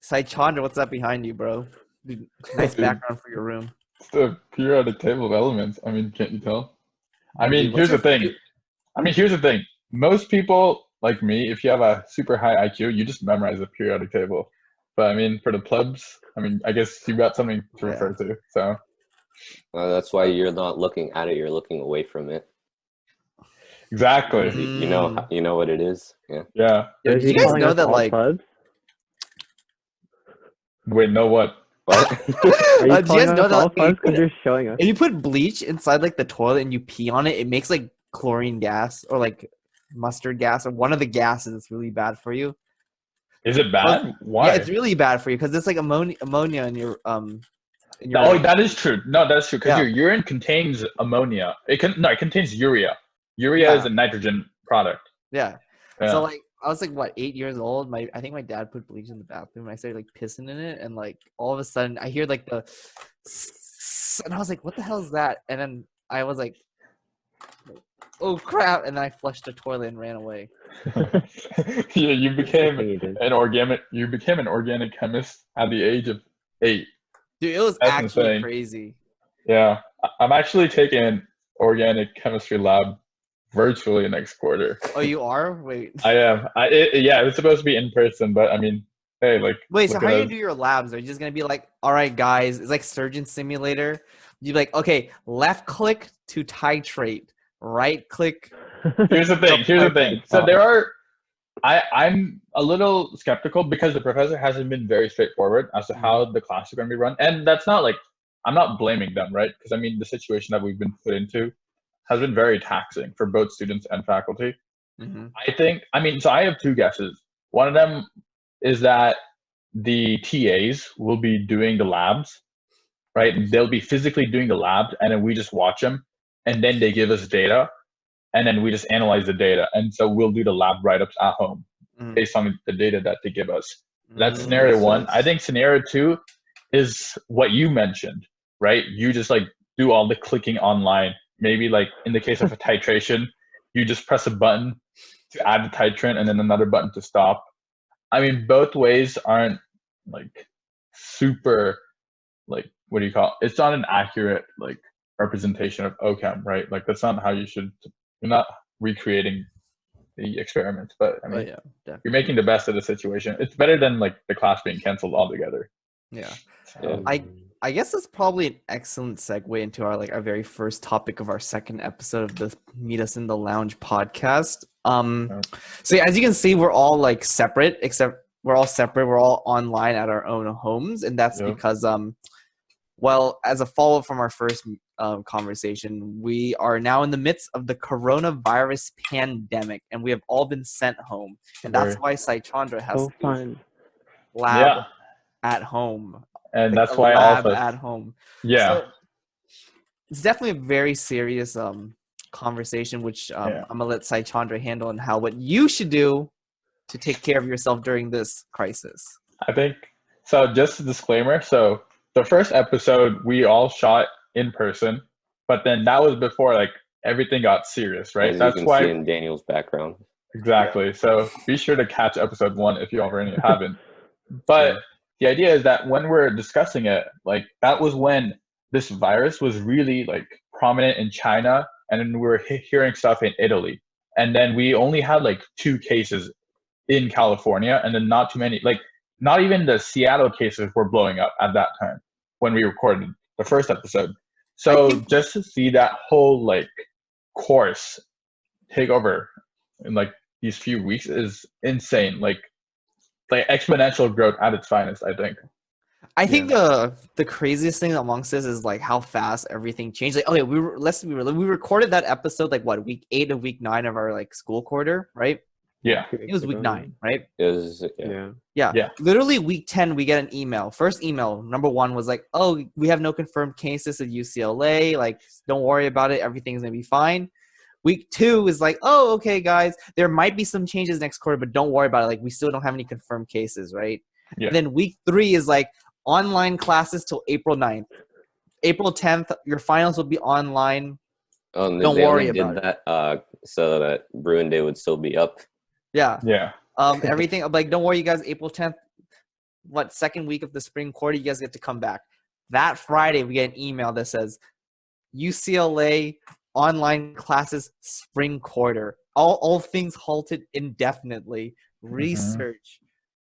Saichandra, what's that behind you, bro? Dude, nice Dude, background for your room. it's the periodic table of elements. I mean, can't you tell? I mean, Dude, what's here's the your thing. Here's the thing. Most people like me, if you have a super high IQ, you just memorize the periodic table. But I mean, for the plebs, I mean, I guess you got something to refer to. So That's why you're not looking at it; you're looking away from it. exactly. You know what it is. Yeah. Yeah. Yo, Is did he you guys calling know us that all like plebs? Wait, know what? What? Are you do you calling guys know us that all like, plebs because you're showing us? if you put bleach inside like the toilet and you pee on it, it makes like chlorine gas or like mustard gas or one of the gases that's really bad for you. Is it bad? Why? Yeah, it's really bad for you because it's like ammonia in your Oh, that is true. No, that's true because Yeah. your urine contains ammonia. It contains urea. Urea is a nitrogen product. Yeah. Yeah. So like I was like what 8 years old. I think my dad put bleach in the bathroom. And I started like pissing in it, and like all of a sudden I hear like the, and I was like, what the hell is that? And then I was like, oh crap! And then I flushed the toilet and ran away. Yeah, you became You did. an organic chemist at the age of 8. Dude, it was That's actually insane. crazy. Yeah, I'm actually taking organic chemistry lab virtually next quarter. Oh, you are? Wait. I am. Yeah, it was supposed to be in person, but I mean, hey, like. Wait, so look how at are you us. gonna do your labs? Are you just gonna be like, all right, guys, it's like Surgeon Simulator. You'd be like, okay, left click to titrate, right click. Here's the thing. Here's the thing. So there are. I'm a little skeptical because the professor hasn't been very straightforward as to how the class is going to be run, and that's not like I'm not blaming them, right? Because I mean the situation that we've been put into has been very taxing for both students and faculty. Mm-hmm. I mean, so I have 2 guesses. One of them is that the TAs will be doing the labs, right? They'll be physically doing the labs, and then we just watch them, and then they give us data, and then we just analyze the data. And so we'll do the lab write-ups at home based on the data that they give us. That's scenario 1. I think scenario 2 is what you mentioned, right? You just like do all the clicking online. Maybe like in the case of a titration, you just press a button to add the titrant and then another button to stop. I mean, both ways aren't like super, like, what do you call it? It's not an accurate like representation of OChem, right? Like that's not how you should. You're not recreating the experiments, but I mean, you're making the best of the situation. It's better than like the class being canceled altogether. Yeah. So, I guess that's probably an excellent segue into our very first topic of our second episode of the Meet Us in the Lounge podcast. So yeah, as you can see, we're all like separate, except we're all online at our own homes, and that's because well, as a follow-up from our first conversation, we are now in the midst of the coronavirus pandemic, and we have all been sent home. And that's why Saichandra has So fun. lab at home. And like that's why all of us. at home. Yeah. So it's definitely a very serious conversation, which I'm going to let Saichandra handle, and what you should do to take care of yourself during this crisis. I think, so just a disclaimer. So the first episode we all shot in person, but then that was before like everything got serious, right? As that's you can why see in Daniel's background. Exactly. So be sure to catch episode 1 if you already haven't. But the idea is that when we're discussing it, like that was when this virus was really like prominent in China, and then we were hearing stuff in Italy, and then we only had like 2 cases in California, and then not too many, like not even the Seattle cases were blowing up at that time when we recorded the first episode. So just to see that whole like course take over in like these few weeks is insane. Like exponential growth at its finest, I think. I think the craziest thing amongst this is like how fast everything changed. Like, okay, we recorded that episode like what, week 8 of week 9 of our like school quarter, right? Yeah. It was week 9, right? It was, Yeah. Literally week 10, we get an email. First email, number 1 was like, oh, we have no confirmed cases at UCLA. Like, don't worry about it. Everything's going to be fine. Week 2 is like, oh, okay, guys, there might be some changes next quarter, but don't worry about it. Like, we still don't have any confirmed cases, right? Yeah. And then week 3 is like online classes till April 9th. April 10th, your finals will be online. Don't worry about it. So that Bruin Day would still be up. Yeah. Yeah. Everything, like, don't worry, you guys, April 10th, second week of the spring quarter, you guys get to come back. That Friday, we get an email that says UCLA online classes spring quarter. All things halted indefinitely. Research,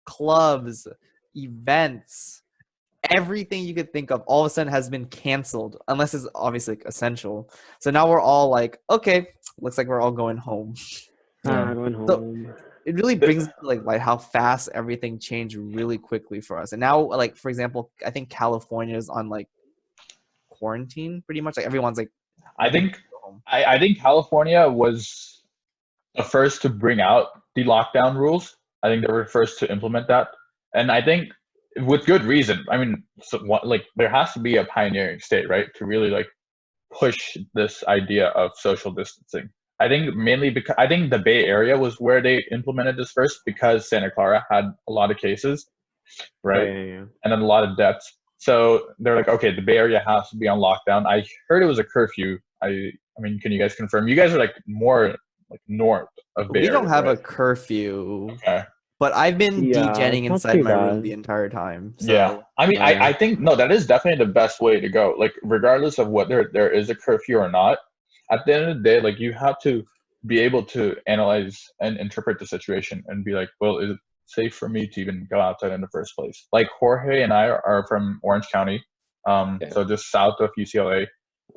clubs, events, everything you could think of all of a sudden has been canceled unless it's obviously like, essential. So now we're all like, okay, looks like we're all going home. Going home. It really brings like how fast everything changed really quickly for us. And now, like for example, I think California is on like quarantine pretty much. Like everyone's like, I think California was the first to bring out the lockdown rules. I think they were first to implement that, and I think with good reason. I mean, like there has to be a pioneering state, right, to really like push this idea of social distancing. I think mainly because I think the Bay Area was where they implemented this first because Santa Clara had a lot of cases, right, Yeah. and then a lot of deaths. So they're like, okay, the Bay Area has to be on lockdown. I heard it was a curfew. I mean, can you guys confirm? You guys are like more like north of Bay Area. We don't have right? a curfew. Okay. But I've been degenning it's not inside too my room bad. the entire time. So. Yeah, I mean, I think no, that is definitely the best way to go. Like, regardless of whether there is a curfew or not, at the end of the day, like you have to be able to analyze and interpret the situation and be like, well, is it safe for me to even go outside in the first place? Like Jorge and I are from Orange County, so just south of UCLA.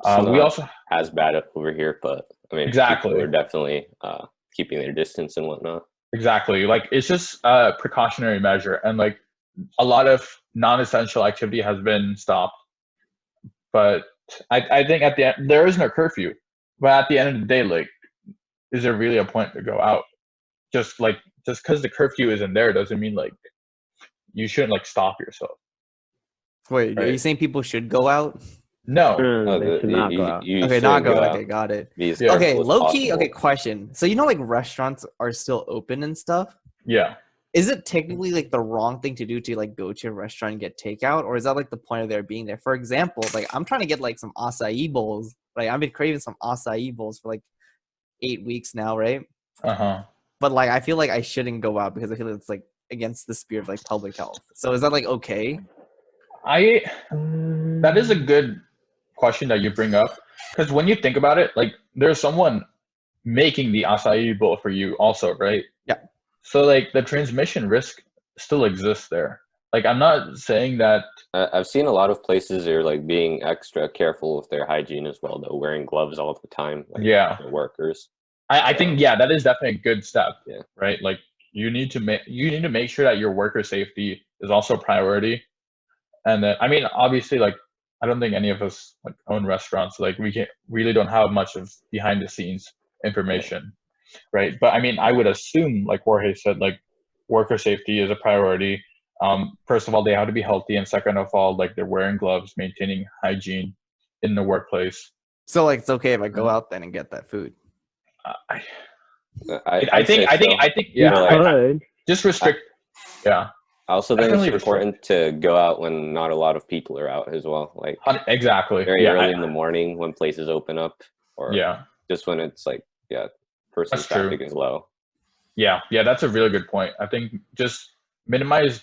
We also as bad over here, but I mean, exactly, people are definitely keeping their distance and whatnot. Exactly. Like it's just a precautionary measure, and like a lot of non-essential activity has been stopped. But I think at the end there is no curfew. But at the end of the day, like, is there really a point to go out? Just because the curfew isn't there doesn't mean like you shouldn't like stop yourself. Wait, right? Are you saying people should go out? No. They should not go out. Okay, not go. Okay, got it. Okay, low key. Okay, question. So like restaurants are still open and stuff. Yeah. Is it technically like the wrong thing to do to like go to a restaurant and get takeout, or is that like the point of their being there? For example, like I'm trying to get like some acai bowls. Like I've been craving some acai bowls for like 8 weeks now, right? But like I feel like I shouldn't go out because I feel like it's like against the spirit of like public health. So is that like okay? That is a good question that you bring up, because when you think about it, like there's someone making the acai bowl for you also, right? Yeah. So like the transmission risk still exists there. Like I'm not saying that. I've seen a lot of places are like being extra careful with their hygiene as well, though, wearing gloves all the time. Like, yeah. The workers. I think that is definitely a good step. Yeah. Right. Like you need to make sure that your worker safety is also a priority. And then I mean obviously like I don't think any of us like own restaurants. Like we really don't have much of behind the scenes information, right? But I mean, I would assume, like Jorge said, like worker safety is a priority. First of all, they have to be healthy, and second of all, like they're wearing gloves, maintaining hygiene in the workplace. So like it's okay if I go out then and get that food. I think yeah. Just restrict. Yeah. I also think it's important to go out when not a lot of people are out as well. Like exactly very early in the morning when places open up, or just when it's like person traffic is low. Yeah, that's a really good point. I think just minimize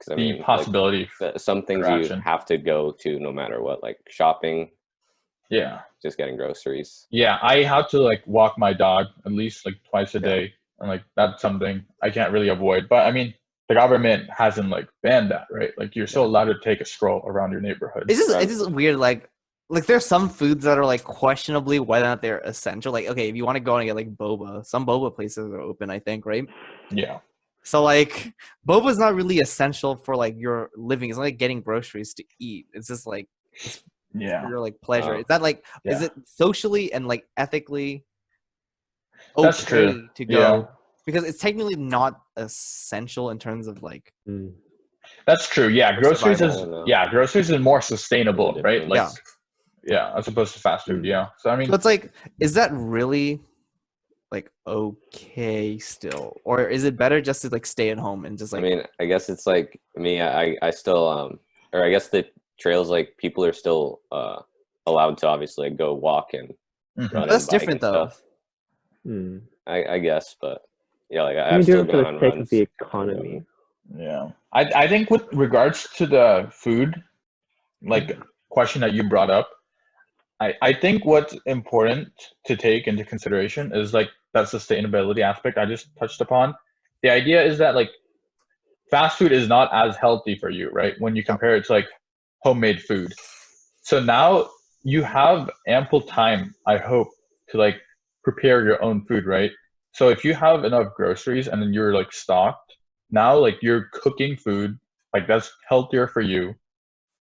the possibility. Like, some things you have to go to no matter what, like shopping. Yeah. Just getting groceries. Yeah, I have to like walk my dog at least like twice a day, and like that's something I can't really avoid. But I mean, the government hasn't like banned that, right? Like you're still allowed to take a stroll around your neighborhood. It's just weird. Like there's some foods that are like questionably whether or not they're essential. Like okay, if you want to go and get like boba, some boba places are open, I think, right? Yeah. So like boba is not really essential for like your living. It's not like getting groceries to eat. It's just like for your like pleasure. Is that like is it socially and like ethically okay That's true. to go? Yeah. Because it's technically not essential in terms of like. That's true. Yeah, groceries is more sustainable, right? Like, as opposed to fast food. Yeah. So I mean, so it's like, is that really like okay still, or is it better just to like stay at home and just like? I mean, I guess it's like me. I still or I guess the trails, like people are still allowed to obviously like, go walk and run. That's different though. I guess, but. Yeah, like I'm doing it for the sake of the economy. Yeah. I think with regards to the food, like question that you brought up, I think what's important to take into consideration is like that sustainability aspect I just touched upon. The idea is that like fast food is not as healthy for you, right? When you compare it to like homemade food. So now you have ample time, I hope, to like prepare your own food, right? So if you have enough groceries and then you're like stocked, now like you're cooking food, like that's healthier for you,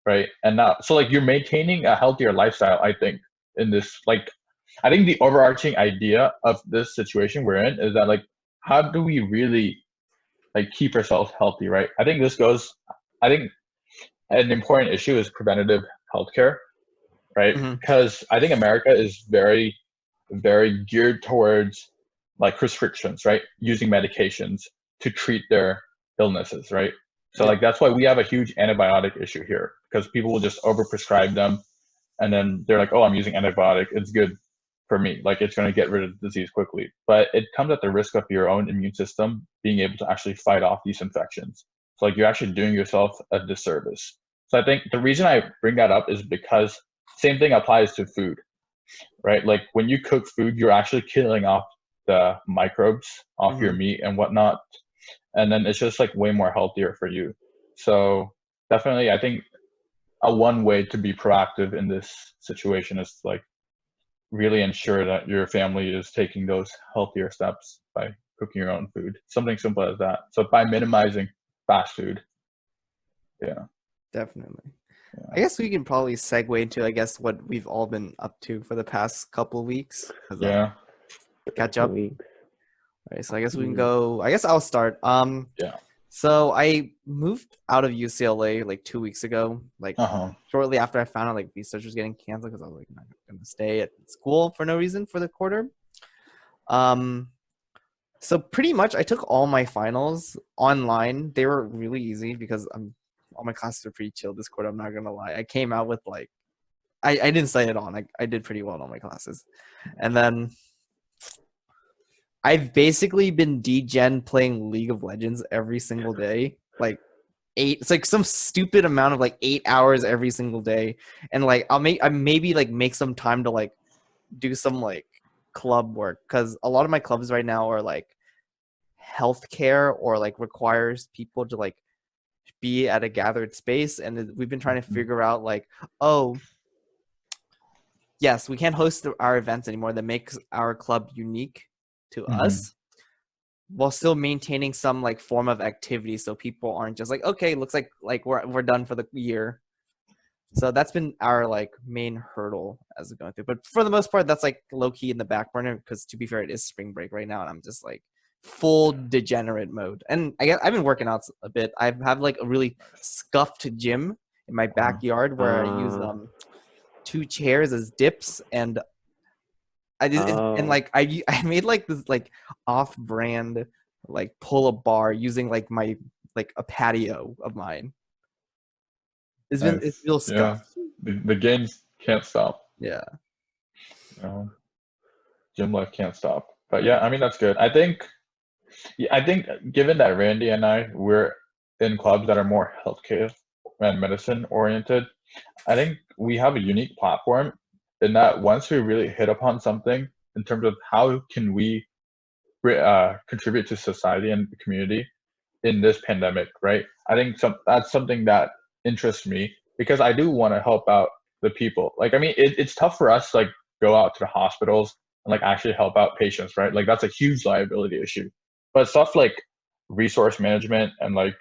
right? And now, so like you're maintaining a healthier lifestyle, I think, in this, like, I think the overarching idea of this situation we're in is that like, how do we really like keep ourselves healthy, right? I think an important issue is preventative healthcare, right? Mm-hmm. Because I think America is very, very geared towards like prescriptions, right? Using medications to treat their illnesses, right? So like that's why we have a huge antibiotic issue here because people will just overprescribe them and then they're like, oh, I'm using antibiotic. It's good for me. Like it's going to get rid of the disease quickly. But it comes at the risk of your own immune system being able to actually fight off these infections. So like you're actually doing yourself a disservice. So I think the reason I bring that up is because same thing applies to food, right? Like when you cook food, you're actually killing off the microbes off your meat and whatnot. And then it's just like way more healthier for you. So definitely, I think a one way to be proactive in this situation is to like really ensure that your family is taking those healthier steps by cooking your own food. Something simple as that. So by minimizing fast food. Yeah. Definitely. Yeah. I guess we can probably segue into, I guess, what we've all been up to for the past couple of weeks. Yeah. Catch up. Weeks. Right, so I guess we can go. I guess I'll start. Yeah. So I moved out of UCLA like 2 weeks ago, like shortly after I found out like research was getting canceled because I was like not gonna stay at school for no reason for the quarter. So pretty much I took all my finals online. They were really easy because all my classes are pretty chill this quarter. I'm not gonna lie. I came out with like I didn't study it on. I did pretty well in all my classes, and then I've basically been degen playing League of Legends every single day. Like it's like some stupid amount of like 8 hours every single day. And like I maybe like make some time to like do some like club work because a lot of my clubs right now are like healthcare or like requires people to like be at a gathered space. And we've been trying to figure out like, oh, yes, we can't host our events anymore. That makes our club unique to us while still maintaining some like form of activity so people aren't just like, okay, looks like we're done for the year. So that's been our like main hurdle as we're going through. But for the most part, that's like low key in the back burner because to be fair, it is spring break right now and I'm just like full degenerate mode. And I guess I've been working out a bit. I have like a really scuffed gym in my backyard where I use 2 chairs as dips and and like I made like this like off-brand like pull-up bar using like my like a patio of mine. It feels scuffed. The games can't stop. Yeah. Gym life can't stop. But yeah, I mean that's good. I think given that Randy and we're in clubs that are more healthcare and medicine oriented, I think we have a unique platform in that once we really hit upon something in terms of how can we contribute to society and the community in this pandemic, right? I think that's something that interests me because I do want to help out the people. Like, I mean, it's tough for us to like go out to the hospitals and like actually help out patients, right? Like that's a huge liability issue. But stuff like resource management and like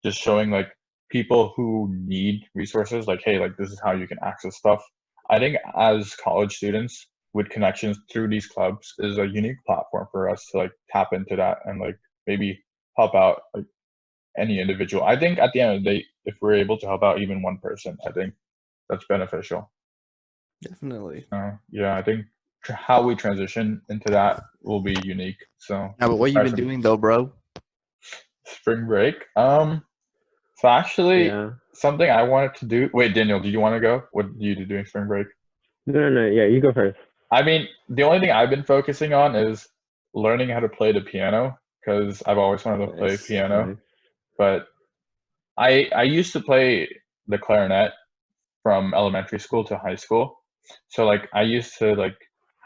just showing like people who need resources, like, hey, like this is how you can access stuff. I think as college students with connections through these clubs is a unique platform for us to like tap into that and like maybe help out like any individual. I think at the end of the day, if we're able to help out even one person, I think that's beneficial. Definitely. Yeah, I think how we transition into that will be unique. So yeah, but what you been doing though, bro? Spring break. So actually something I wanted to do. Wait, Daniel, do you want to go? What do you do during spring break? No. Yeah, you go first. I mean, the only thing I've been focusing on is learning how to play the piano because I've always wanted to play piano. But I used to play the clarinet from elementary school to high school. So like I used to like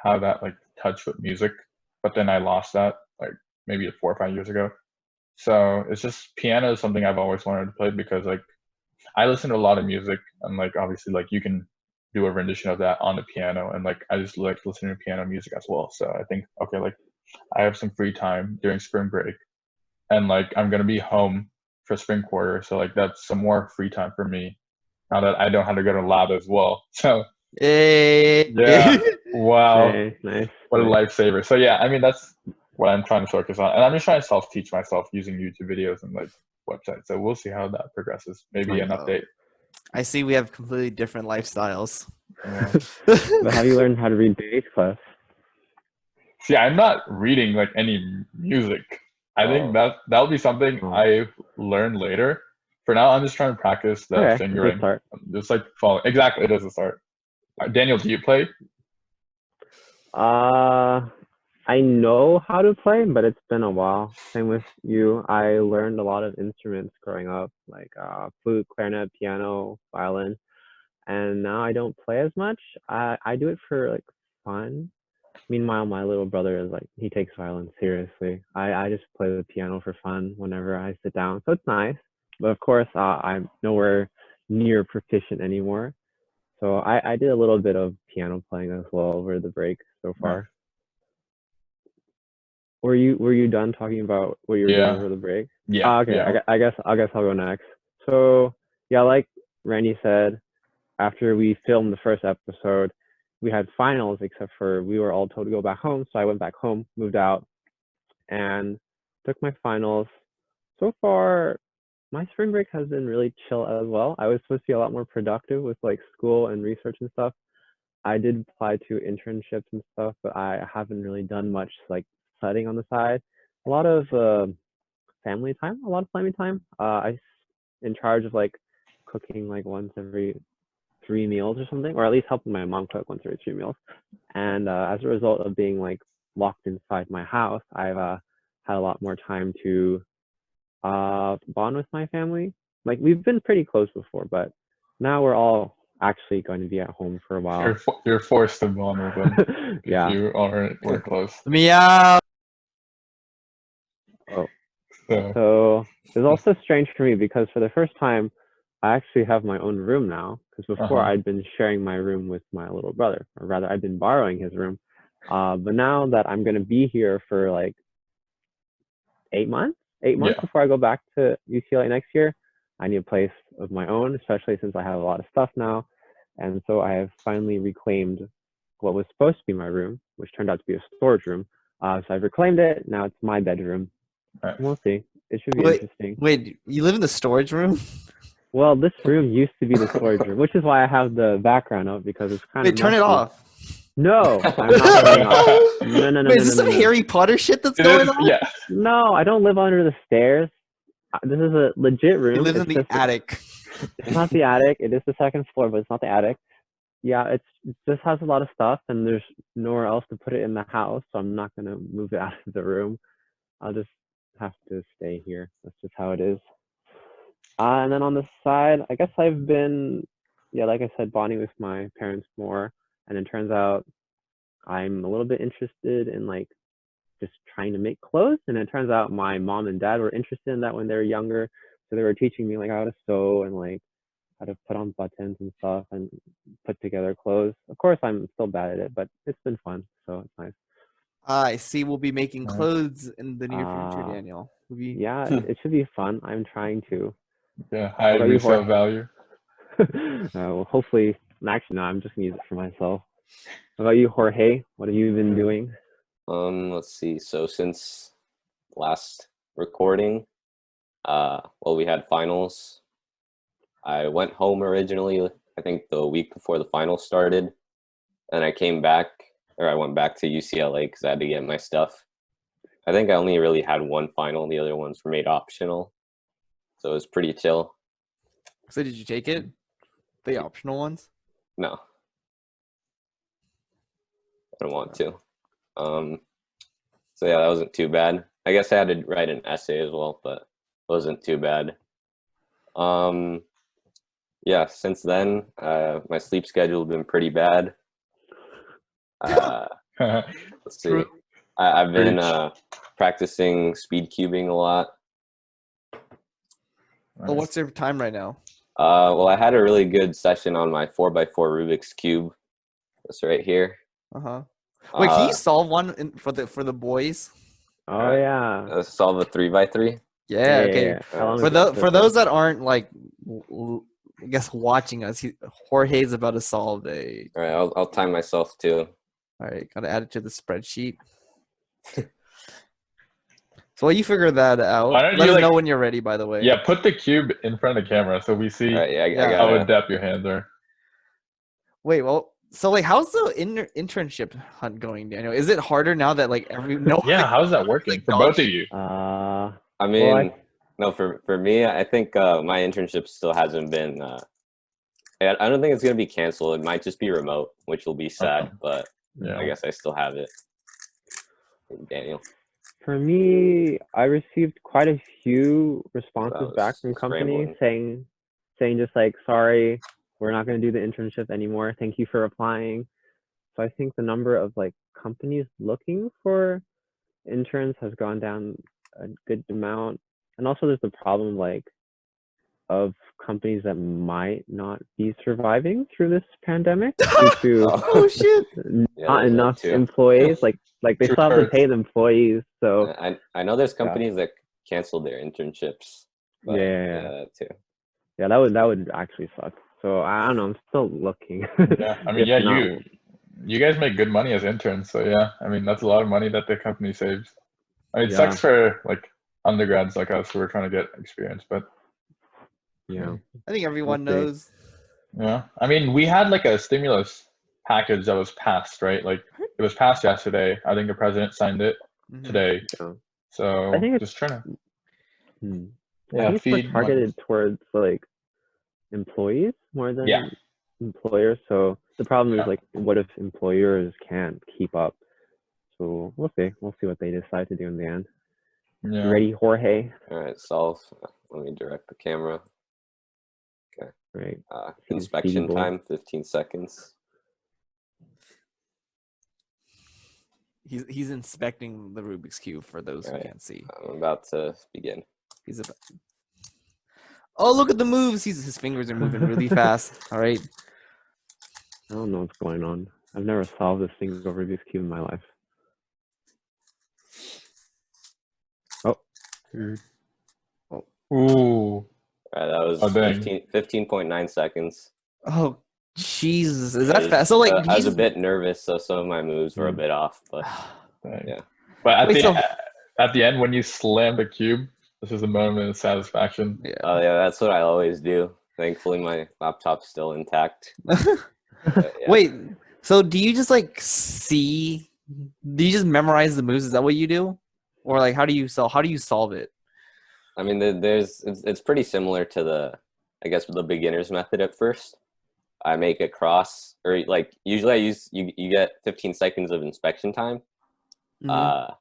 have that like touch with music, but then I lost that like maybe 4 or 5 years ago. So it's just piano is something I've always wanted to play because like I listen to a lot of music and like obviously like you can do a rendition of that on the piano and like I just like listening to piano music as well. So I think okay, like I have some free time during spring break and like I'm gonna be home for spring quarter, so like that's some more free time for me now that I don't have to go to lab as well. So Hey. yeah, wow, Hey, nice. what a nice. lifesaver. So yeah, I mean that's what I'm trying to focus on, and I'm just trying to self-teach myself using YouTube videos and like websites. So we'll see how that progresses. Maybe an update. I see we have completely different lifestyles. Yeah. But have you learned how to read bass clef? See, I'm not reading like any music. I think that'll be something Oh. I learn later. For now, I'm just trying to practice the Okay, fingering. good start. Just like follow. Exactly, it is a start. Daniel, do you play? I know how to play, but it's been a while. Same with you. I learned a lot of instruments growing up, like flute, clarinet, piano, violin, and now I don't play as much. I do it for like fun. Meanwhile, my little brother is like he takes violin seriously. I just play the piano for fun whenever I sit down, so it's nice. But of course, I'm nowhere near proficient anymore. So I did a little bit of piano playing as well over the break so far. Were you done talking about what you were doing Yeah. over the break? Yeah. Okay. Yeah. I guess I'll go next. So yeah, like Randy said, after we filmed the first episode, we had finals, except for we were all told to go back home. So I went back home, moved out, and took my finals. So far, my spring break has been really chill as well. I was supposed to be a lot more productive with like school and research and stuff. I did apply to internships and stuff, but I haven't really done much like studying on the side. A lot of family time, a lot of family time. I in charge of like cooking like once every 3 meals or something, or at least helping my mom cook once every 3 meals. And as a result of being like locked inside my house, I've had a lot more time to bond with my family. Like we've been pretty close before, but now we're all actually going to be at home for a while. You're forced to bond with them. Yeah. If you weren't close. Let me out. Oh. So So it's also strange for me because for the first time, I actually have my own room now. Because before I'd been sharing my room with my little brother, or rather, I'd been borrowing his room. But now that I'm gonna be here for like 8 months, Yeah. before I go back to UCLA next year, I need a place of my own, especially since I have a lot of stuff now. And so I have finally reclaimed what was supposed to be my room, which turned out to be a storage room. So I've reclaimed it. Now it's my bedroom. Nice. We'll see. It should be Wait, interesting. wait, you live in the storage room? Well, this room used to be the storage room, which is why I have the background up because it's kind of Wait, turn it messy. off. No, I'm not turning it off. No. Wait, is this some Harry Potter shit that's It going is, on? yeah. No, I don't live under the stairs. This is a legit room. He lives in It's the just attic. It's not the attic. It is the second floor, but it's not the attic. Yeah, it just has a lot of stuff, and there's nowhere else to put it in the house, so I'm not gonna move it out of the room. I'll just have to stay here. That's just how it is. And then on the side, I guess I've been, yeah, like I said, bonding with my parents more, and it turns out I'm a little bit interested in like just trying to make clothes, and it turns out my mom and dad were interested in that when they were younger, so they were teaching me like how to sew and like how to put on buttons and stuff and put together clothes. Of course, I'm still bad at it, but it's been fun, so it's nice. I see we'll be making clothes in the near future, Uh, Daniel. We'll be... Yeah, it should be fun. I'm trying to. Yeah, high What about you, resale Jorge? value. Well, hopefully, actually, no, I'm just gonna use it for myself. What about you, Jorge? What have you been doing? Let's see. So since last recording, well, we had finals. I went home originally, I think the week before the finals started, and I came back, or I went back to UCLA because I had to get my stuff. I think I only really had one final. The other ones were made optional, so it was pretty chill. So did you take it? The optional ones? No, I don't want to. So yeah, that wasn't too bad. I guess I had to write an essay as well, but wasn't too bad. Yeah, since then, my sleep schedule has been pretty bad. Let's see. True. I've been Preach. practicing speed cubing a lot. Well, what's your time right now? Well, I had a really good session on my 4x4 Rubik's Cube. It's right here. Uh-huh. Wait, can you Uh, solve one for the boys? Oh yeah. solve a 3x3. Yeah, okay. Yeah. How long For is that For take? those that aren't like I guess watching us, Jorge's about to solve a. All right, I'll time myself too. All right, gotta add it to the spreadsheet. So while you figure that out, Why don't let you, us like- know when you're ready. By the way. Yeah, put the cube in front of the camera so we see All right, I Yeah. how got it. adept your hands are. Wait, well, so like, how's the internship hunt going, Daniel? Is it harder now that like Yeah, how's that working like for dog both of you? I Well, mean, no, for me, I think my internship still hasn't been. I don't think it's gonna be canceled. It might just be remote, which will be sad, Okay. but Yeah. I guess I still have it. Daniel, for me, I received quite a few responses was back from companies scrambling. saying just like, sorry, we're not going to do the internship anymore. Thank you for applying. So I think the number of like companies looking for interns has gone down a good amount. And also there's the problem like of companies that might not be surviving through this pandemic due to Oh shit! Yeah, not there's that enough too. employees. Like they True still have to hurts. pay the employees. So I know there's companies that canceled their internships. But yeah. that too. Yeah, that would actually suck. So I don't know. I'm still looking. Yeah, I mean, If yeah, not- you guys make good money as interns, so yeah, I mean that's a lot of money that the company saves. I mean, it Yeah. sucks for like undergrads like us who are trying to get experience, but Yeah. I think everyone We'll see. knows. yeah, I mean, we had like a stimulus package that was passed, right? Like it was passed yesterday. I think the president signed it Mhm. today. Yeah. So I think it's- just trying to I think it's more feed targeted towards like employees more than Yeah. employers. So the problem Yeah. is like, what if employers can't keep up? So we'll see. We'll see what they decide to do in the end. Yeah. You ready, Jorge? All right, solve. Let me direct the camera. Right. Inspection boy. time, 15 seconds. He's inspecting the Rubik's Cube for those who Right. can't see. I'm about to begin. He's about. Oh, look at the moves! His fingers are moving really fast. All right. I don't know what's going on. I've never solved this thing over Rubik's Cube in my life. Oh. Ooh. All right, that was Oh, dang. 15.9 seconds. Oh, Jesus! Is that fast? So like, I was a he's- bit nervous, so some of my moves were a bit off, but Dang. Yeah. But at Wait, at the end when you slam the cube, this is a moment of satisfaction. yeah. yeah, that's what I always do. Thankfully, my laptop's still intact. But, yeah. Wait. So do you just like see? Do you just memorize the moves? Is that what you do, or like how do you solve it? I mean, it's pretty similar to the beginner's method at first. I make a cross, or like usually you get 15 seconds of inspection time. Mhm.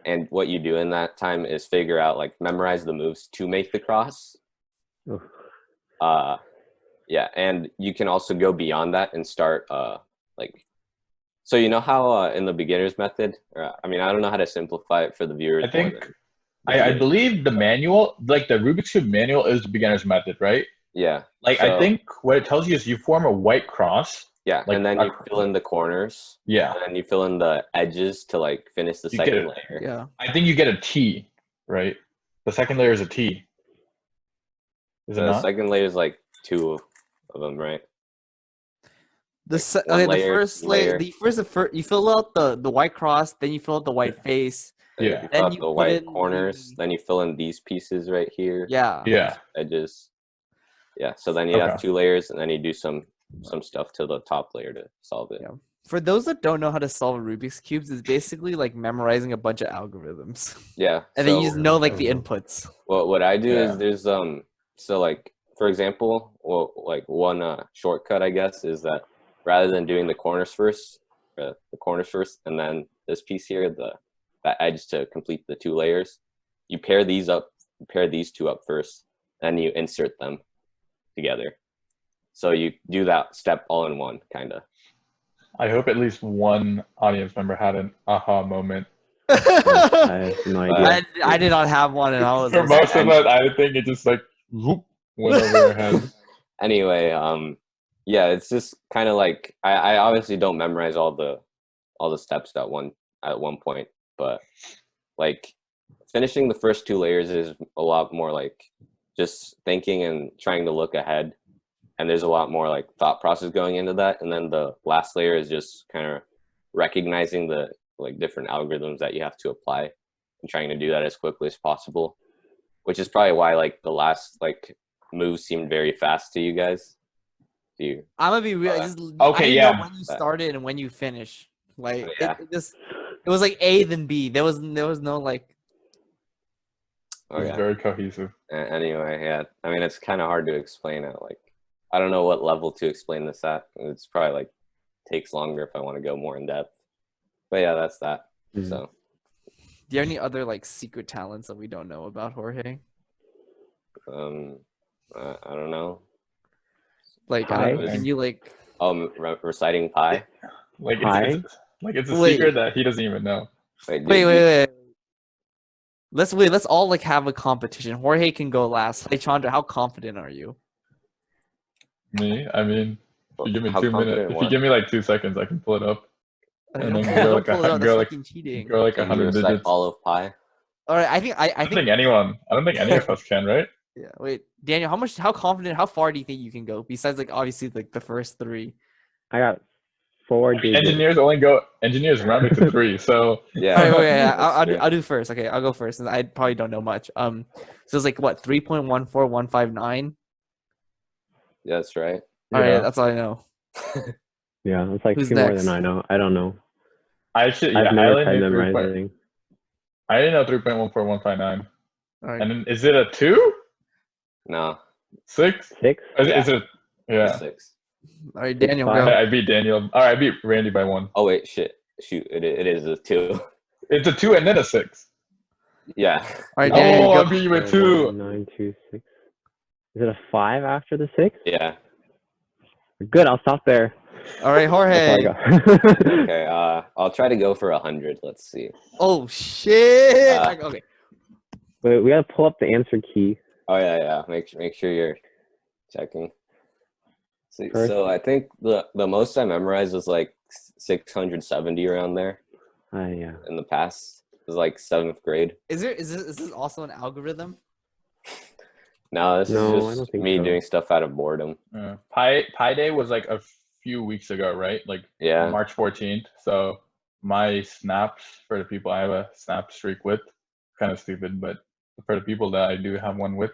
And what you do in that time is figure out, like, memorize the moves to make the cross. Oof. Yeah, and you can also go beyond that and start so you know how in the beginner's method, I mean, I don't know how to simplify it for the viewers. I think more than- I believe the manual, like the Rubik's Cube manual, is the beginner's method, right? Yeah. Like so- I think what it tells you is you form a white cross. Yeah, like and then you fill in the corners. Yeah. And then you fill in the edges to like finish the You second get it. layer. Yeah. I think you get a T, right? The second layer is a T. Is it The not? second layer is like two of them, right? The Like one the layer, first two layer, layer. the first you fill out the white cross, then you fill out the white face. Then Yeah. you Then fill out you the put white in corners. the- Then you fill in these pieces right here. Yeah. Yeah. Edges. Yeah. So then you have Okay. 2 layers, and then you do some stuff to the top layer to solve it. Yeah. For those that don't know how to solve Rubik's cubes, it's basically like memorizing a bunch of algorithms, Yeah. and so then you just know like the inputs. what I do Yeah. is there's so like for example, well, like one shortcut I guess is that rather than doing the corners first, and then this piece here, that edge to complete the 2 layers, you pair these up pair these two up first, and you insert them together. So you do that step all in one, kind of. I hope at least one audience member had an aha moment. I have no idea. I did not have one, and I was For like, most of it, I think it just like whoop, went over your head. Anyway, yeah, it's just kind of like I obviously don't memorize all the steps at one point, but like finishing the first two layers is a lot more like just thinking and trying to look ahead, and there's a lot more like thought process going into that. And then the last layer is just kind of recognizing the like different algorithms that you have to apply and trying to do that as quickly as possible, which is probably why like the last like moves seemed very fast to you guys. Do you? I'm gonna be real. Okay, I didn't yeah. know when you started and when you finish. Like Yeah. it was like A then B. There was no like. Oh It's yeah. very cohesive. Anyway, yeah. I mean, it's kind of hard to explain it. Like, I don't know what level to explain this at. It's probably like takes longer if I want to go more in depth. But yeah, that's that. Mhm. So Do you have any other like secret talents that we don't know about, Jorge? I don't know. Like, I don't know, Pi? can you like? Reciting pi. Like Hi? it's a Wait. secret that he doesn't even know. Wait. Let's all like have a competition. Jorge can go last. Saichandra, how confident are you? Me, I mean, if you give me How 2 confident minutes, if you what? give me like 2 seconds, I can pull it up. And then Don't pull it out. That's go like fucking cheating. go like Can you 100 recite digits. all of pi? All right, I think I don't think any of us can, right? Yeah. Wait, Daniel, how confident? How far do you think you can go? Besides, like obviously, like the first three. I got 4 digits. Engineers round it to 3, so Yeah. All right, wait, that's I'll true. do first. Okay, I'll go first, and I probably don't know much. So it's like what 3.14159. That's right. All right, yeah. that's all I know. Yeah, it's like Who's 2 more next? than I know. I don't know. I should. Yeah, I've I never only tried knew memorizing. I didn't know 3.14159. All right. And then is it a 2? No. 6? 6? Is it? Yeah. 6. All right, Daniel, Five. go. I beat Daniel. All right, I beat Randy by 1. Oh wait, shit. Shoot, it is a 2. It's a 2 and then a 6. Yeah. All right, Daniel, Oh, go. I beat you by 4, 2. 1, 9, 2, 6. Is it a 5 after the 6? Yeah. Good, I'll stop there. All right, That's all I Jorge. got. Okay. I'll try to go for 100. Let's see. Oh shit. Uh, Okay. Wait, we gotta pull up the answer key. Oh yeah. Make sure you're checking. See, First. so I think the most I memorized was like 670 around there Yeah. in the past. It was like 7th grade. Is this also an algorithm? No, this No, I is don't just think me so. doing stuff out of boredom. Yeah. Pi Day was like a few weeks ago, right? Like Yeah. March 14th. So my snaps for the people I have a snap streak with, kind of stupid, but for the people that I do have one with,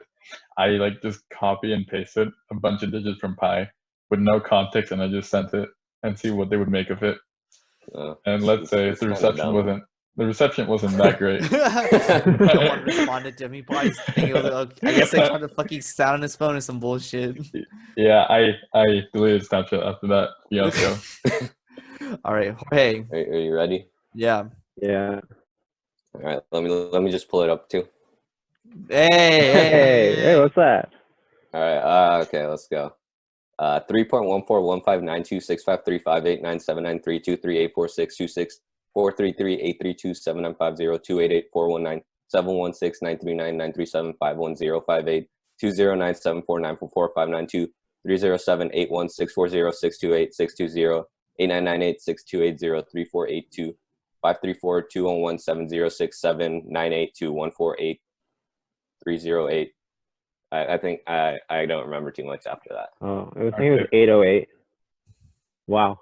I like just copy and pasted a bunch of digits from Pi with no context, and I just sent it and see what they would make of it. And let's say it's the kinda reception wasn't that great. No one responded to him. He probably think it was I guess they tried to fucking sound on his phone or some bullshit. Yeah, I deleted Snapchat after that fiasco. All right, Jorge. Are you ready? Yeah. Yeah. All right. Let me just pull it up too. Hey, what's that? All right. Okay, let's go. 3.14159265358979375010583217067982148307816280348253421706798214830. I think I don't remember too much after that. Oh, I think it was 808. Wow.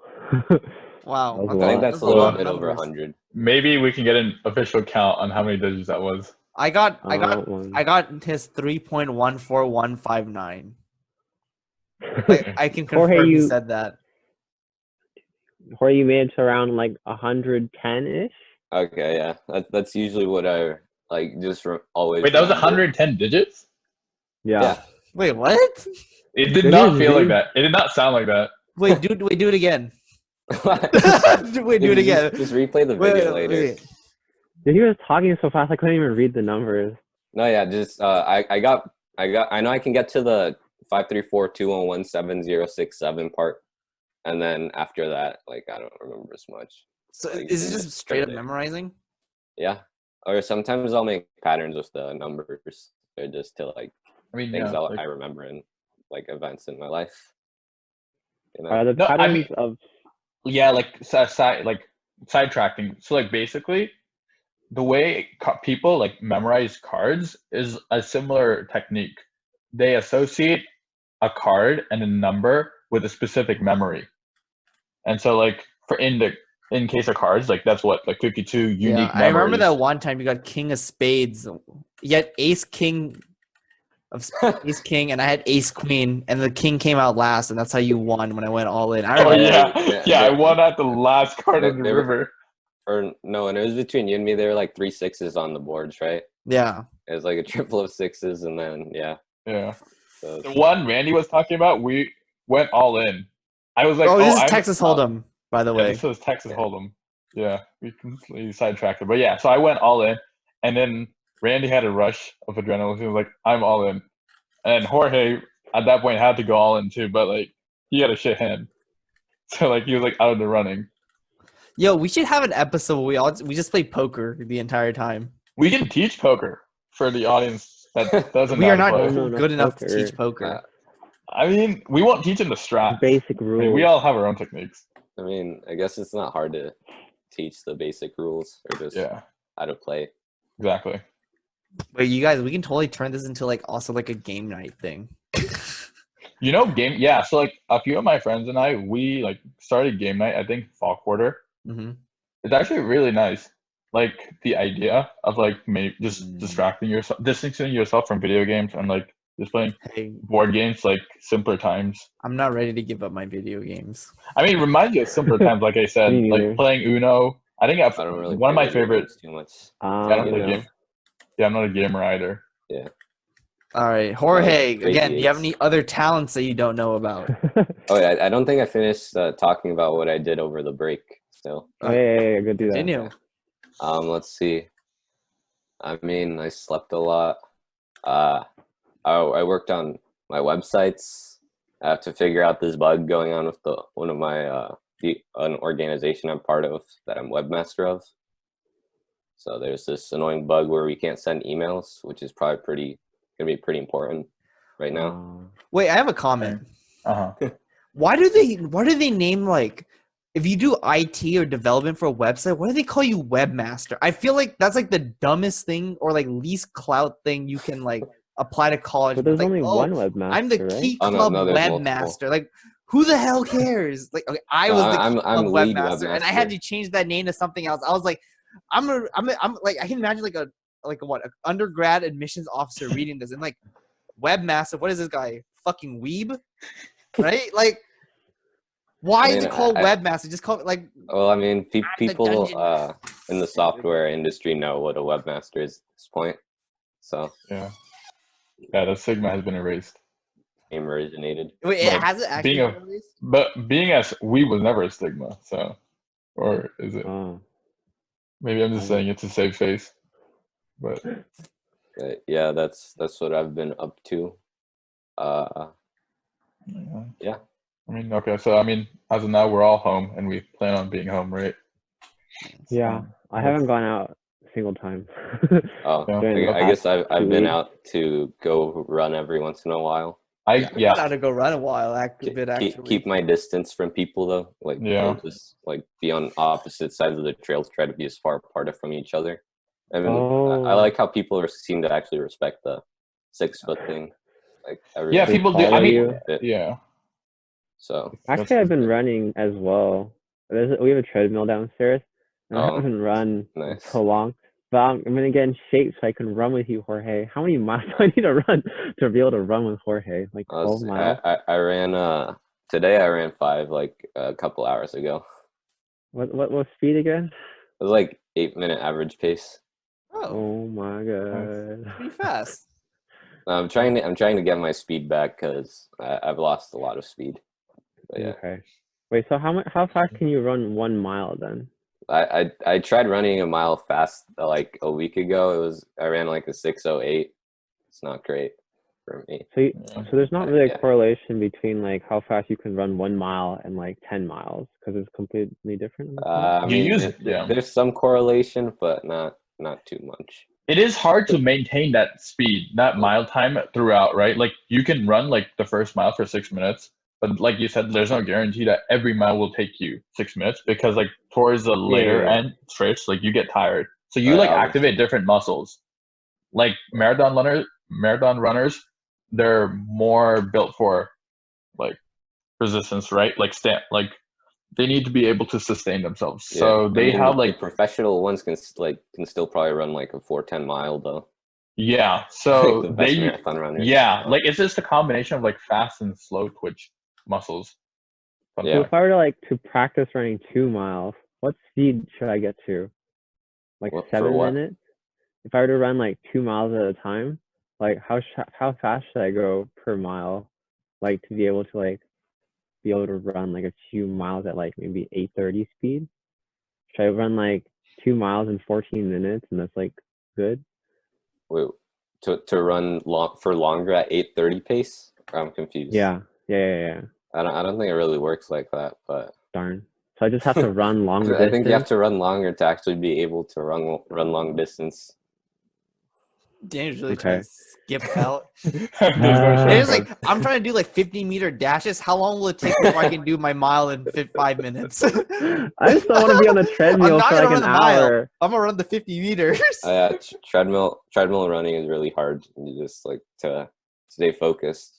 Wow. That was a I lot. think that's That's a a little lot of bit over numbers. 100. Maybe we can get an official count on how many digits that was. I got One. his 3.14159. I can confirm Jorge, he you- said that. Or you made it to around like 110-ish? Okay, yeah, that's usually what I like. Just always. Wait, that was remember. 110 digits? Yeah. Wait, what? It did It not is, feel like dude. that. It did not sound like that. Wait, do it again. Wait, do it again. Just replay the video later. Wait. Dude, he was talking so fast I couldn't even read the numbers. No, yeah, just I know I can get to the 534-211-7067 part, and then after that, like I don't remember as much. So Like, you is it can just straight up put it. memorizing? Yeah, or sometimes I'll make patterns with the numbers, or just to like I mean, things yeah. I remember in like events in my life. You know? Are the No, I patterns mean, of yeah, like sidetracking. So like basically, the way people like memorize cards is a similar technique. They associate a card and a number with a specific memory. And so like for in case of cards, like that's what like 52 unique I remember memories. that one time you got King of Spades. You had Ace King Ace King, and I had Ace Queen, and the King came out last, and that's how you won when I went all in. I Oh remember. yeah, I won at the last card of the they river. Or no, and it was between you and me. There were like 3 sixes on the boards, right? Yeah. It was like a triple of sixes, and then yeah. Yeah. So The one Randy was talking about, we went all in. I was like, Oh, this is I'm Texas Hold'em, by the yeah, way. this was Texas Yeah. Hold'em. Yeah, we completely sidetracked it. But yeah, so I went all in, and then Randy had a rush of adrenaline. He was like, I'm all in. And Jorge, at that point, had to go all in too, but like, he had a shit hand. So like, he was like out of the running. Yo, we should have an episode where we just play poker the entire time. We can teach poker for the audience that doesn't We know are how to not play. no good enough to poker. teach poker. I mean, we won't teach them the strat. Basic I rules. mean, we all have our own techniques. I mean, I guess it's not hard to teach the basic rules or just Yeah, how to play. exactly. But you guys, we can totally turn this into like also like a game night thing. You know, yeah. So like a few of my friends and I, we like started game night. I think fall quarter. Mm-hmm. It's actually really nice. Like the idea of like maybe just distancing yourself from video games and like just playing Hey, board games, like simpler times. I'm not ready to give up my video games. I mean, it reminds you of simpler times. Like I said, Me neither. like playing Uno. I think I don't really one of play my video favorite. games too much. I don't you play know. game. Yeah, I'm not a gamer either. Yeah. All right, Jorge. Crazy Again, do you have eights. any other talents that you don't know about? Oh, wait, I don't think I finished talking about what I did over the break. Still. Oh, yeah, go do that. Continue. Let's see. I mean, I slept a lot. I worked on my websites. I have to figure out this bug going on with one of my an organization I'm part of that I'm webmaster of. So there's this annoying bug where we can't send emails, which is probably gonna be pretty important right now. Wait, I have a comment. Uh huh. Why do they name like if you do IT or development for a website, why do they call you webmaster? I feel like that's like the dumbest thing or like least clout thing you can like apply to college. But there's like, only one webmaster, I'm the right? Key Oh, Club no, there's webmaster. multiple. Like, who the hell cares? Like, okay, I No, was the I'm Key Club lead webmaster, and I had webmaster. to change that name to something else. I was like, I'm like, I can imagine like a undergrad admissions officer reading this and like, webmaster. What is this guy? Fucking weeb, right? Like, why is it called webmaster? Just call it like. Well, I mean, people dungeon in the software industry know what a webmaster is at this point. So Yeah. Yeah, the Sigma has been erased. game originated. Wait, it But hasn't actually being a- been released? But being as we was never a stigma, so or is it? Oh. Maybe I'm just saying it to save face. But Yeah, that's what I've been up to. Yeah. I mean, okay, so I mean, as of now, we're all home, and we plan on being home, right? Yeah, I haven't gone out a single time. Oh, Yeah. During the I guess past I've 2 been weeks. out to go run every once in a while. I got to go run a while. Keep my distance from people though. Like, Yeah. just like be on opposite sides of the trails. Try to be as far apart from each other. I mean, Oh. I like how people seem to actually respect the 6 foot thing. Like, Yeah, They people do. I follow mean, you. yeah. So Actually, I've been running as well. We have a treadmill downstairs, and I Oh, haven't run in nice. so long. But I'm gonna get in shape so I can run with you, Jorge. How many miles do I need to run to be able to run with Jorge? Like 12 miles? I ran today. I ran 5 like a couple hours ago. What speed again? It was like 8-minute average pace. Oh, Oh my god. pretty fast. I'm trying to get my speed back because I've lost a lot of speed. But yeah, Okay. Wait, so how fast can you run 1 mile then? I tried running a mile fast like a week ago. I ran like a 6:08. It's not great for me. So there's not really a Yeah. correlation between like how fast you can run 1 mile and like 10 miles because it's completely different. I You mean, use it, yeah. there's some correlation, but not too much. It is hard to maintain that speed, that mile time throughout, right? Like you can run like the first mile for 6 minutes, but like you said, there's no guarantee that every mile will take you 6 minutes because like towards the later Yeah. end stretch, like you get tired. So you Right, like obviously. activate different muscles. Like marathon runners, they're more built for like resistance, right? Like they need to be able to sustain themselves. So I they mean, have the like professional ones can still probably run like a 4:10 mile though. yeah. Like So the best they marathon runners. yeah, like it's just a combination of like fast and slow twitch muscles. Fun Yeah. So fact. if I were to like to practice running 2 miles, what speed should I get to? Like What- for 7 what? minutes? If I were to run like 2 miles at a time, like how fast should I go per mile, like to be able to run like a few miles at like maybe 8:30 speed? Should I run like 2 miles in 14 minutes and that's like good? Wait, to run for longer at 8:30 pace? I'm confused. Yeah. I don't think it really works like that, but Darn. So I just have to run long I think you have distance. to run longer to actually be able to run long distance. Daniel's really trying Okay. to skip out. There's no Daniel's shortcuts. like, I'm trying to do like 50-meter dashes. How long will it take before I can do my mile in 5 minutes? I just don't want to be on a I'm treadmill not for gonna like run an the mile. hour. I'm gonna run the 50 meters. Treadmill running is really hard. You just like to stay focused.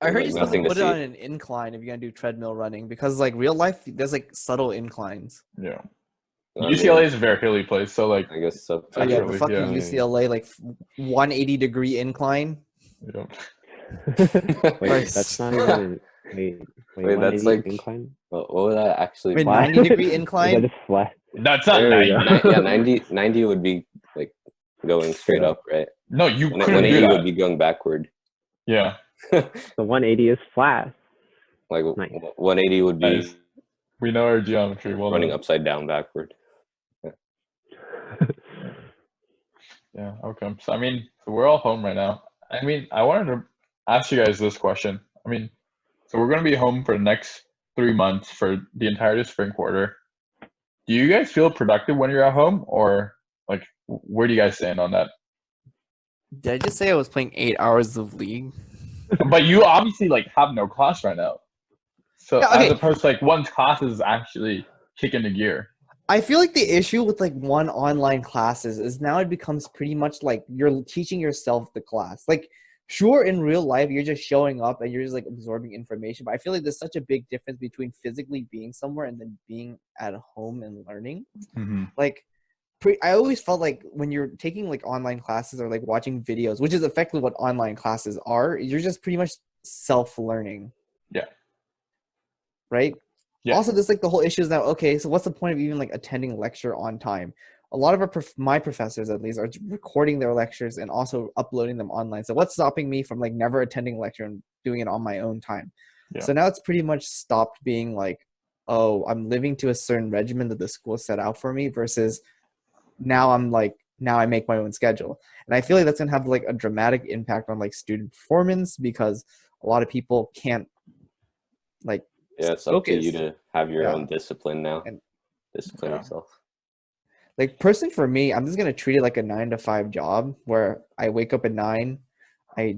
I heard Like, you're supposed to nothing to put it see. on an incline if you're gonna do treadmill running because like real life, there's like subtle inclines. Yeah. I mean, UCLA is a very hilly place, so like I guess so. Oh yeah, the Actually, fucking yeah. UCLA like 180-degree incline. yeah. Wait, Nice. that's not even wait, Wait, that's 180 like incline? what would that actually Wait, be? 90-degree Is that incline? just flat? That's not There we 90. go. Yeah, 90 would be like going straight up, right? No, you couldn't do 180 that. would be going backward. Yeah. The 180 is flat. Like Nice. 180 would be Nice. We know our geometry well. running done. upside down backward. Yeah, okay. So I mean, so we're all home right now. I mean, I wanted to ask you guys this question. I mean, so we're gonna be home for the next 3 months for the entire spring quarter. Do you guys feel productive when you're at home, or like where do you guys stand on that? Did I just say I was playing 8 hours of League? But you obviously like have no class right now. So Yeah, okay. as opposed to like once classes actually kick into gear. I feel like the issue with like one online classes is now it becomes pretty much like you're teaching yourself the class. Like, sure, in real life you're just showing up and you're just like absorbing information, but I feel like there's such a big difference between physically being somewhere and then being at home and learning. Mm-hmm. Like, I always felt like when you're taking like online classes or like watching videos, which is effectively what online classes are, you're just pretty much self-learning. Yeah. Right? Yeah. Also, there's like the whole issue is now, okay, so what's the point of even like attending a lecture on time? A lot of my professors, at least, are recording their lectures and also uploading them online. So what's stopping me from like never attending a lecture and doing it on my own time? Yeah. So now it's pretty much stopped being like, oh, I'm living to a certain regimen that the school set out for me versus now I make my own schedule. And I feel like that's going to have like a dramatic impact on like student performance because a lot of people can't like Yeah, it's up to you to have your own discipline now. And discipline yourself. Like personally for me, I'm just gonna treat it like a 9 to 5 job where I wake up at 9, I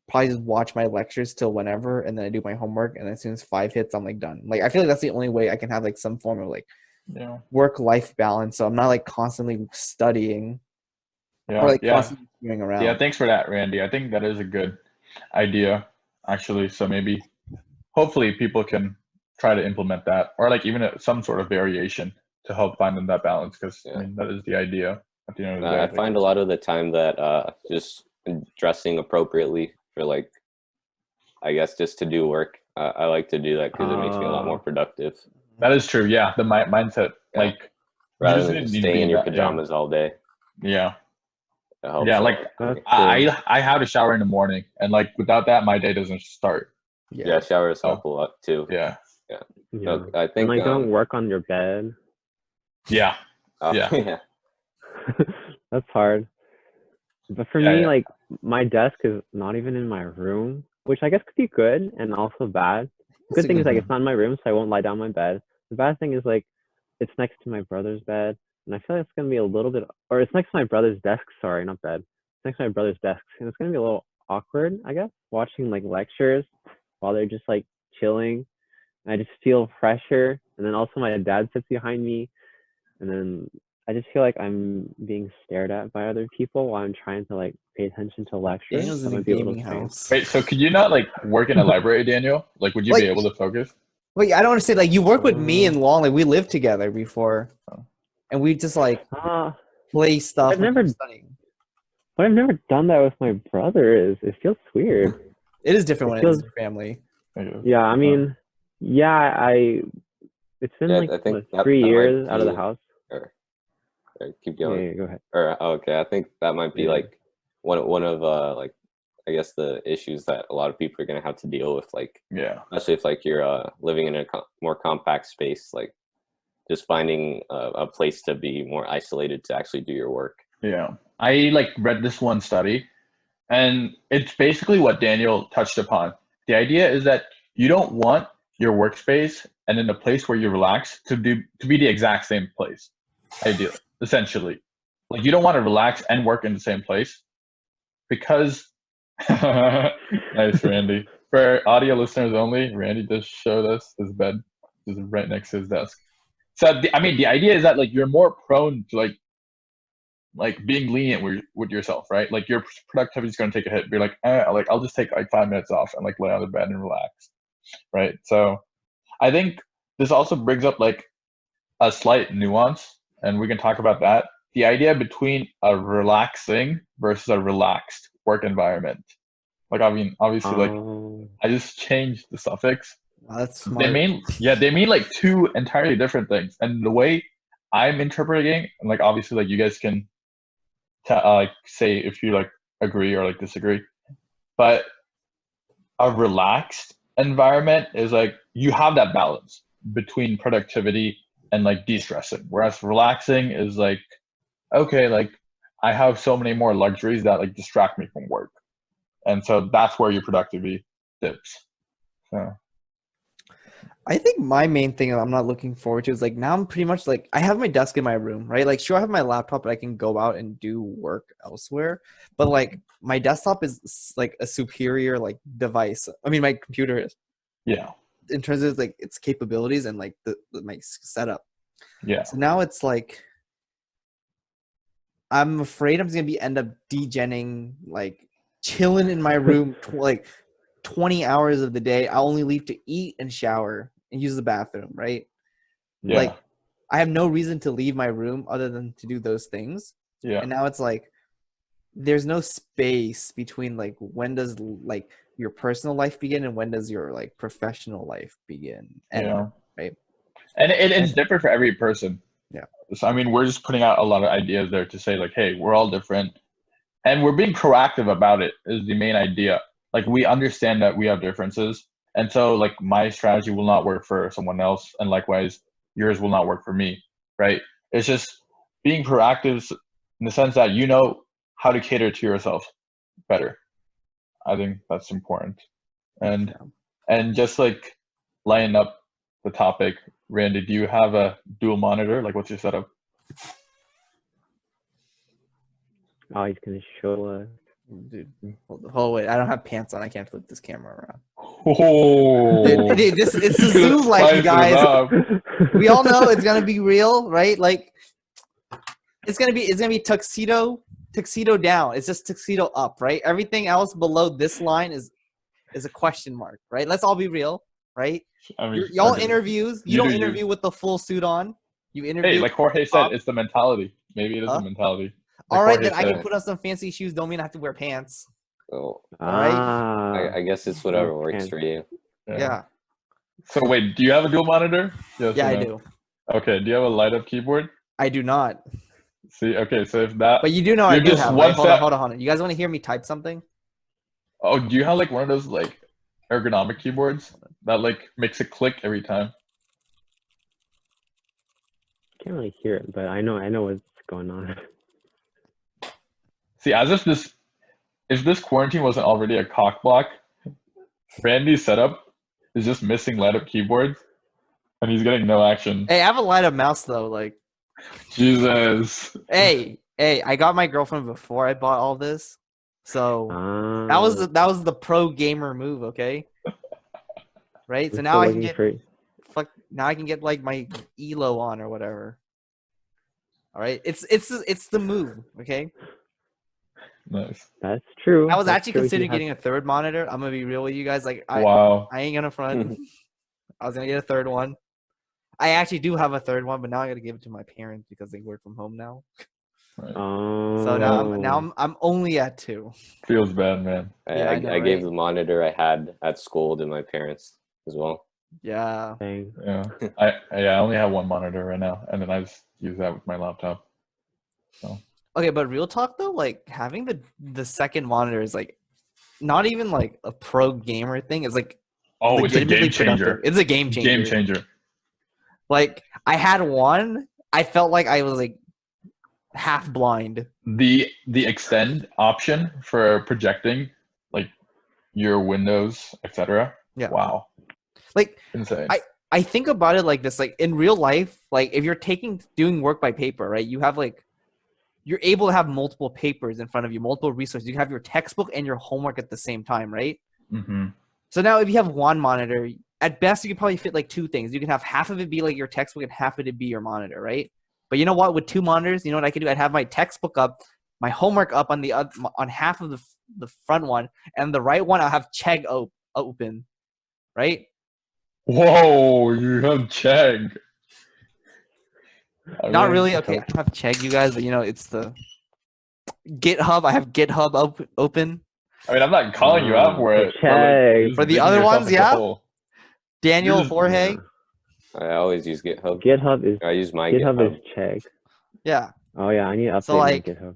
probably just watch my lectures till whenever, and then I do my homework, and as soon as 5 hits, I'm like done. Like I feel like that's the only way I can have like some form of like work-life balance, so I'm not like constantly studying or like constantly moving around. Yeah, thanks for that, Randy. I think that is a good idea, actually. So maybe, hopefully, people can try to implement that, or like even some sort of variation to help find them that balance. Because I mean, that is the idea at the end of the day. I find a lot of the time that just dressing appropriately for like, I guess just to do work. I like to do that because it makes me a lot more productive. That is true. Yeah, the mindset, like rather than staying in your pajamas all day. Yeah. Yeah, like I have to shower in the morning, and like without that, my day doesn't start. Yeah, showers help a lot too. Yeah. So I think and like don't work on your bed. Yeah. Yeah. Yeah. That's hard. But for Yeah, me, yeah. like my desk is not even in my room, which I guess could be good and also bad. The good thing is like it's not in my room, so I won't lie down on my bed. The bad thing is like it's next to my brother's bed, and I feel like it's gonna be a little bit, or it's next to my brother's desk. Sorry, not bed. It's next to my brother's desk, and it's gonna be a little awkward, I guess, watching like lectures while they're just like chilling. And I just feel pressure, and then also my dad sits behind me, and then I just feel like I'm being stared at by other people while I'm trying to like pay attention to lectures. Daniel's That in a might be a little gaming strange. house. Wait, so could you not like work in a library, Daniel? Like, would you Like- be able to focus? Wait, I don't understand. Like, you work with me and Long. Like, we lived together before, Oh. and we just like Ah, play stuff. I've when never- we're studying. but I've never done that with my brother. It feels weird. It is different It when it's feels- your family. Yeah, I mean, yeah, it's been Yeah, like I think what, that 3 might years out of the be- house. Or keep Yeah, going. yeah, go ahead. Or okay, I think that might be Yeah. like one of like I guess the issues that a lot of people are gonna have to deal with, like Yeah. especially if like you're living in a more compact space, like just finding a place to be more isolated to actually do your work. Yeah. I like read this one study, and it's basically what Daniel touched upon. The idea is that you don't want your workspace and in the place where you relax to be the exact same place. Ideally, essentially. Like you don't want to relax and work in the same place because nice, Randy. For audio listeners only, Randy just showed us his bed. This is right next to his desk. So I mean the idea is that like you're more prone to like being lenient with yourself, right? Like your productivity is going to take a hit. Be like I'll just take like 5 minutes off and like lay on the bed and relax, right? So I think this also brings up like a slight nuance, and we can talk about that. The idea between a relaxing versus a relaxed work environment. Like I mean, obviously, like I just changed the suffix. Wow, that's smart. They mean like two entirely different things, and the way I'm interpreting, and like obviously, like you guys can like say if you like agree or like disagree, but a relaxed environment is like you have that balance between productivity and like de-stressing, whereas relaxing is like okay, like I have so many more luxuries that like distract me from work, and so that's where your productivity dips. So I think my main thing I'm not looking forward to is like now I'm pretty much like I have my desk in my room, right? Like sure I have my laptop, but I can go out and do work elsewhere. But like my desktop is like a superior like device. I mean my computer is yeah, in terms of like its capabilities and like my setup. yeah, So now it's like I'm afraid I'm gonna be end up degenning like chilling in my room like 20 hours of the day. I only leave to eat and shower and use the bathroom, right? yeah, Like I have no reason to leave my room other than to do those things. yeah, And now it's like there's no space between like when does like your personal life begin and when does your like professional life begin. And yeah. right. And it's different for every person. Yeah. So I mean, we're just putting out a lot of ideas there to say like, hey, we're all different, and we're being proactive about it. Is the main idea. Like we understand that we have differences, and so like my strategy will not work for someone else, and likewise yours will not work for me. Right? It's just being proactive in the sense that you know how to cater to yourself better. I think that's important, and just like line up the topic. Randy, do you have a dual monitor? Like, what's your setup? Oh, he's gonna show us. Dude, hold wait, I don't have pants on. I can't flip this camera around. Oh, Dude, it's the Zoom life, you guys. We all know it's gonna be real, right? Like it's gonna be tuxedo down. It's just tuxedo up, right? Everything else below this line is a question mark, right? Let's all be real, right? I mean, Y'all okay. interviews, you You don't do you. interview with the full suit on. You interview. Hey, like Jorge said, it's the mentality. Maybe it is Huh? the mentality. Like all right, Jorge then I can said. put on some fancy shoes. Don't mean I have to wear pants. So Ah, I guess it's whatever works okay. for you. Yeah, So wait, do you have a dual monitor? Yes yeah, or I no? do. Okay. Do you have a light up keyboard? I do not. See, okay. So if that, But you do know I You're do just have. one Right? step- Hold on. You guys want to hear me type something? oh, do you have like one of those like ergonomic keyboards that like makes a click every time? can't really hear it, but I know what's going on. See, as if this quarantine wasn't already a cock block, Randy's setup is just missing light-up keyboards, and he's getting no action. Hey, I have a light up mouse though. Like, Jesus. hey, I got my girlfriend before I bought all this, so that was the pro gamer move. Okay, right. So now I can get now I can get like my Elo on or whatever. All right, it's the move. Okay. Nice. That's true. I was That's actually true. considering getting a third monitor. I'm gonna be real with you guys. Like, Wow. I ain't gonna front. I was gonna get a third one. I actually do have a third one, but now I gotta give it to my parents because they work from home now. Right. So now I'm only at 2. Feels bad, man. Yeah, I know, I gave right? the monitor I had at school to my parents as well. Yeah. Dang. Yeah. I only have one monitor right now, and then I just use that with my laptop. So. Okay, but real talk though, like having the second monitor is like not even like a pro gamer thing. It's like It's a game changer. productive. It's a game changer. Game changer. Like I had one, I felt like I was like half blind. The extend option for projecting like your windows, etc. Yeah. Wow. Like Insane. I think about it like this, like in real life, like if you're doing work by paper, right? You have like you're able to have multiple papers in front of you, multiple resources. You have your textbook and your homework at the same time, right? Mm-hmm. So now if you have one monitor, at best you can probably fit like 2 things. You can have half of it be like your textbook and half of it be your monitor, right? But you know what? With 2 monitors, you know what I could do? I'd have my textbook up, my homework up on the on half of the front one, and the right one I'll have Chegg open, right? Whoa, you have Chegg. Not really. Okay, I have Chegg, you guys, but you know it's the GitHub. I have GitHub open. I mean, I'm not calling you out for it. Chegg. For the other ones, yeah. Daniel, Jorge. I always use GitHub. I use my GitHub is Chegg. Yeah. Oh yeah, I need to update my GitHub.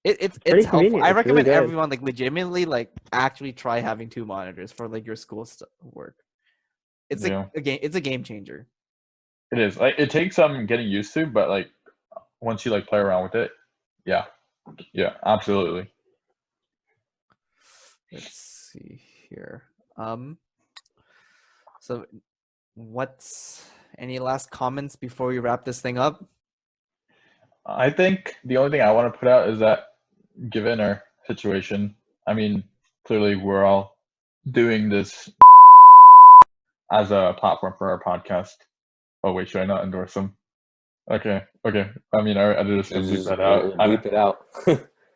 It's helpful. I recommend really everyone like legitimately like actually try having 2 monitors for like your school work. It's a game changer. It is. Like it takes some getting used to, but like once you like play around with it, yeah, absolutely. Let's see here. So what's any last comments before we wrap this thing up? I think the only thing I want to put out is that given our situation, I mean, clearly we're all doing this as a platform for our podcast. Oh wait, should I not endorse them? Okay. I mean, our editors can bleep that out. Bleep it out.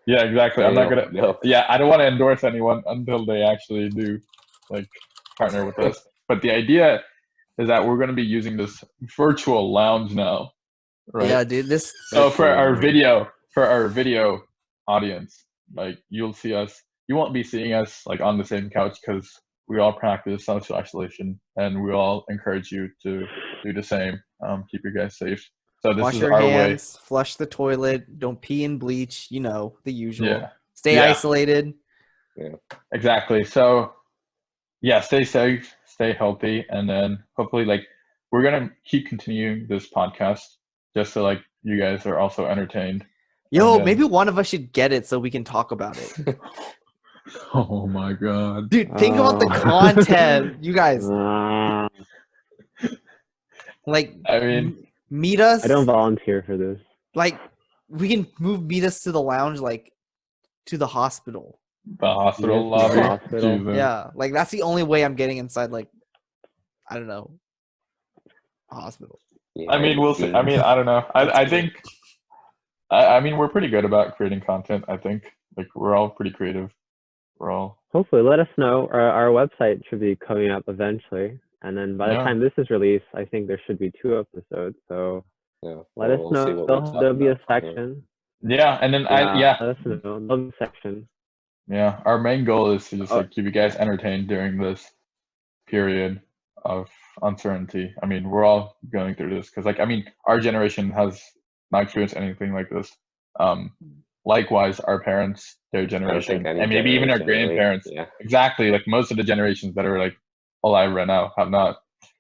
Yeah, exactly. I'm not gonna. No. Yeah, I don't want to endorse anyone until they actually do, like, partner with us. But the idea is that we're gonna be using this virtual lounge now, right? Yeah, dude. This. So for our video audience, like you'll see us. You won't be seeing us like on the same couch because we all practice social isolation, and we all encourage you to do the same. Keep you guys safe. So this Wash is your our hands, way. flush the toilet, don't pee and bleach, you know, the usual. Yeah. Stay isolated. Yeah. Exactly. So yeah, stay safe, stay healthy, and then hopefully like we're gonna keep continuing this podcast just so like you guys are also entertained. Yo, maybe one of us should get it so we can talk about it. Oh my god. Dude, think about the content, you guys. Like, I mean, meet us. I don't volunteer for this. Like, we can meet us to the lounge, like, to the hospital. The hospital lobby. Hospital. Yeah, like that's the only way I'm getting inside. Like, I don't know, a hospital. Yeah, I mean, we'll see. I mean, I don't know. I think. I mean, we're pretty good about creating content. I think like we're all pretty creative. We're all. Hopefully, let us know. Our website should be coming up eventually, and then by the time this is released, I think there should be 2 episodes. So let us know. There'll be a section. Yeah, and then let us know. There'll be a section. Yeah, our main goal is to just like keep you guys entertained during this period of uncertainty. I mean, we're all going through this because, like, I mean, our generation has not experienced anything like this. Likewise, our parents, their generation, and maybe even our grandparents. Yeah. Exactly, like most of the generations that are like alive right now have not.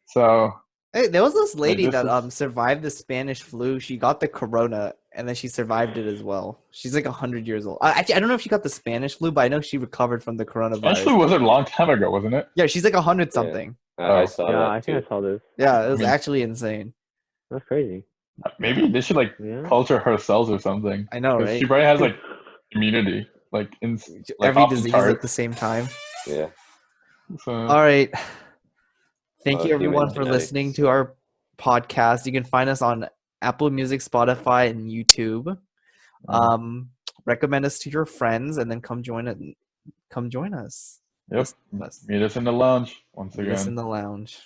So Hey, there was this lady this that is- survived the Spanish flu. She got the corona and then she survived it as well. She's like 100 years old. Actually, I don't know if she got the Spanish flu, but I know she recovered from the coronavirus. Actually, was it a long time ago, wasn't it? Yeah, she's like 100 Yeah. something. I Oh. saw Yeah, that I too. think I saw this. Yeah, it was mean- actually insane. That's crazy. Maybe they should like Yeah. culture her cells or something. I know, 'Cause right? She probably has like immunity, like Every off the disease at chart. the same time. Yeah. So, All right. Thank you Human everyone for genetics. listening to our podcast. You can find us on Apple Music, Spotify, and YouTube. Recommend us to your friends and then come join us. yep. Listen to us. Meet us in the lounge once Meet us again. in the lounge.